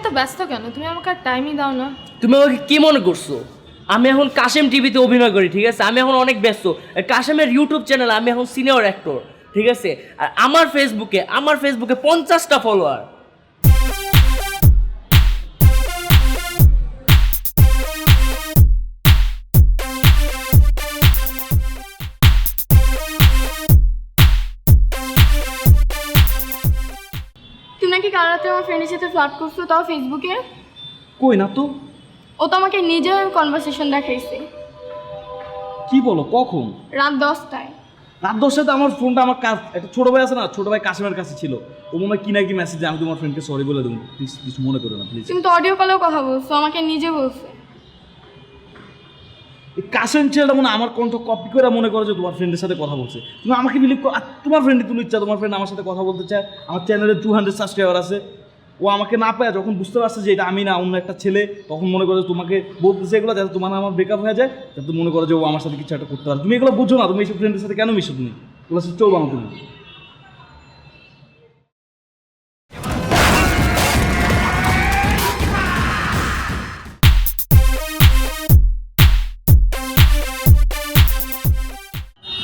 এত ব্যস্ত কেন? তুমি আমাকে আর টাইমই দাও না। তুমি আমাকে কি মনে করছো? আমি এখন কাশেম টিভিতে অভিনয় করি, ঠিক আছে? আমি এখন অনেক ব্যস্ত। কাশেমের ইউটিউব চ্যানেল, আমি এখন সিনিয়র অ্যাক্টর, ঠিক আছে? আর আমার ফেসবুকে 50টা ফলোয়ার। তুমি নাকি কাল রাতে আমার ফ্রেন্ডের সাথে ফ্লার্ট করছো, তাও ফেসবুকে। কই না তো। ও তো আমাকে নিজে কনভারসেশন দেখাইছে। কি বলো, কখন? রাত 10টায়। রাত 10টায়? আমার ফোনটা আমার একটা ছোট ভাই আছে না, ছোট ভাই কাশেমের কাছে ছিল। ও মনে হয় কি না কি মেসেজ, আমি তোমার ফ্রেন্ডকে সরি বলে দেবো, প্লিজ কিছু মনে করো না প্লিজ। তুমি তো অডিও কলেও কথা বলছো, আমাকে নিজে বলছে। এই কাশেম ছেলেটা মনে আমার কণ্ঠ কপি করে মনে করে যে তোমার ফ্রেন্ডের সাথে কথা বলছে। তুমি আমাকে বিলিভ করো, তোমার ফ্রেন্ডই তুমি ইচ্ছা, তোমার ফ্রেন্ড আমার সাথে কথা বলতে চায়। আমার চ্যানেলে 200 সাবস্ক্রাইবার আছে। ও আমাকে না পায়, যখন বুঝতে পারছে যে এটা আমি না, অন্য একটা ছেলে, তখন মনে করে তোমাকে বলতেছে এগুলো যাতে তোমার আমার ব্রেকআপ হয়ে যায়, যাতে মনে করো যে ও আমার সাথে কিছু একটা করতে পারে। তুমি এগুলো বুঝো না, তুমি এইসব ফ্রেন্ডের সাথে কেন মিশো? তুমি এগুলো সাথে চলবো না তুমি।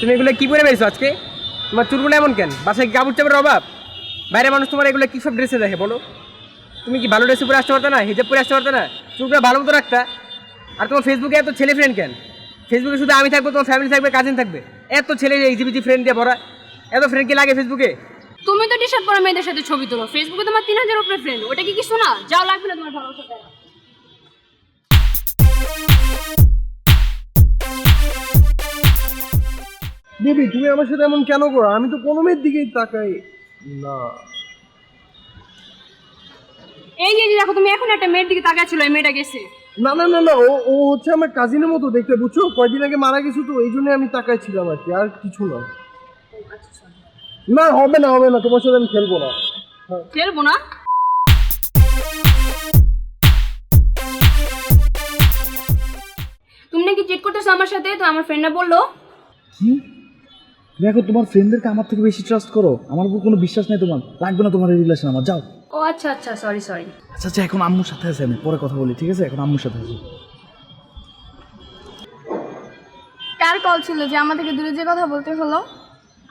তুমি এগুলো কি পরে বেরিয়েছো আজকে? তোমার চুলগুলো এমন কেন? বাসায় কাপড় চাপড়ের অভাব? বাইরে মানুষ তোমার এগুলো কী সব ড্রেসে দেখে বলো? তুমি কি ভালো ড্রেসে পরে আসতে পারতো না? হিজাব পরে আসতে পারতো না? চুলগুলো ভালো মতো রাখতা। আর তোমার ফেসবুকে এত ছেলে ফ্রেন্ড কেন? ফেসবুকে শুধু আমি থাকবো, তোমার ফ্যামিলি থাকবে, কাজিন থাকবে, এত ছেলে এইজিবিজি ফ্রেন্ড দিয়ে ভরা। এত ফ্রেন্ড কি লাগে ফেসবুকে? তুমি তো টি-শার্ট পরা মেয়েদের সাথে ছবি তোলো, ফেসবুকে তোমার 3000 উপরে ফ্রেন্ড, ওটা কি কিছু না? যাও, লাগবে না তোমার ভালোবাসা দেওয়া। বেবি তুমি আমার সাথে এমন কেন করো? আমি তো কোনো মেয়ের দিকেই তাকাই না। এই যে দেখো, তুমি এখন একটা মেয়ের দিকে তাকাচ্ছিল, এই মেয়েটা গেছে। না না না না, ও ও হচ্ছে আমার কাজিনের মতো দেখতে, বুঝছো? কয়দিন আগে মারা গেছে, তো এই জন্য আমি তাকাইছিলাম আর কি, আর কিছু না। না হবে না, হবে না, তোমার সাথে আমি খেলবো না। খেলবো না? তুমি নাকি চেক করতেছো আমার সাথে, তো আমার ফ্রেন্ডরা বললো। কি? দেখো, তোমার ফ্রেন্ডদেরকে আমার থেকে বেশি ট্রাস্ট করো, আমার উপর কোনো বিশ্বাস নেই তোমার, লাগবে না তোমার এই রিলেশন আমার, যাও। ও আচ্ছা আচ্ছা, সরি সরি। আচ্ছা আচ্ছা, এখন আম্মুর সাথে আছে, আমি পরে কথা বলি, ঠিক আছে? এখন আম্মুর সাথে আছে। কার কল ছিল যে আমাদেরকে দূরে যে কথা বলতে হলো?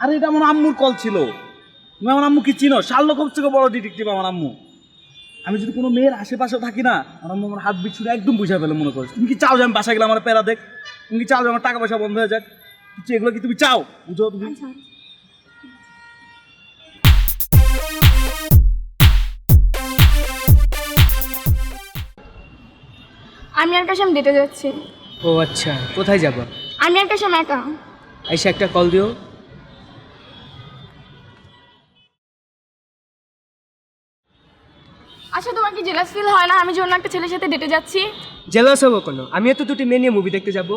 আরে এটা আমার আম্মুর কল ছিল। তুমি আমার আম্মু কি চিনো? শার্লক হোমস থেকে বড় ডিটেকটিভ আমার আম্মু। আমি যদি কোনো মেয়ের আশেপাশে থাকি না, আমার আম্মু আমার হাত বিছুড়ে একদম বুঝা ফেলে মনে করছে। তুমি কি চাও যে আমি বাসা গেলে আমার প্যারা দেখ? তুমি কি চাও যে আমার টাকা পয়সা বন্ধ হয়ে যাক? কিছু এগুলো কি তুমি চাও? বুঝো তুমি? আমি আর কাশেম ডেটে যাচ্ছি। ও আচ্ছা, কোথায় যাবো? আমি আর কাশেম একা। আইসা একটা কল দিও। আচ্ছা, তোমার কি জেলাস ফিল হয় না আমি যে অন্য একটা ছেলের সাথে ডেটে যাচ্ছি? জেলাস হবো কেন? আমিও তো দুটি মেয়ে নিয়ে মুভি দেখতে যাবো।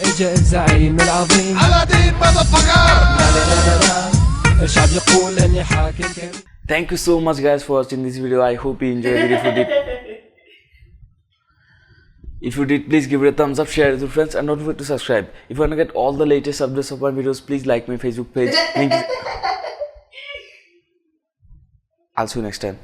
اجى الزعيم العظيم علادين motherfucker الشعب يقول اني حاكم. Thank you so much guys for watching this video. I hope you enjoyed it. If you did, please give it a thumbs up, share it with your friends, and don't forget to subscribe. If you want to get all the latest updates of my videos, please like my Facebook page. Link is... I'll see you next time.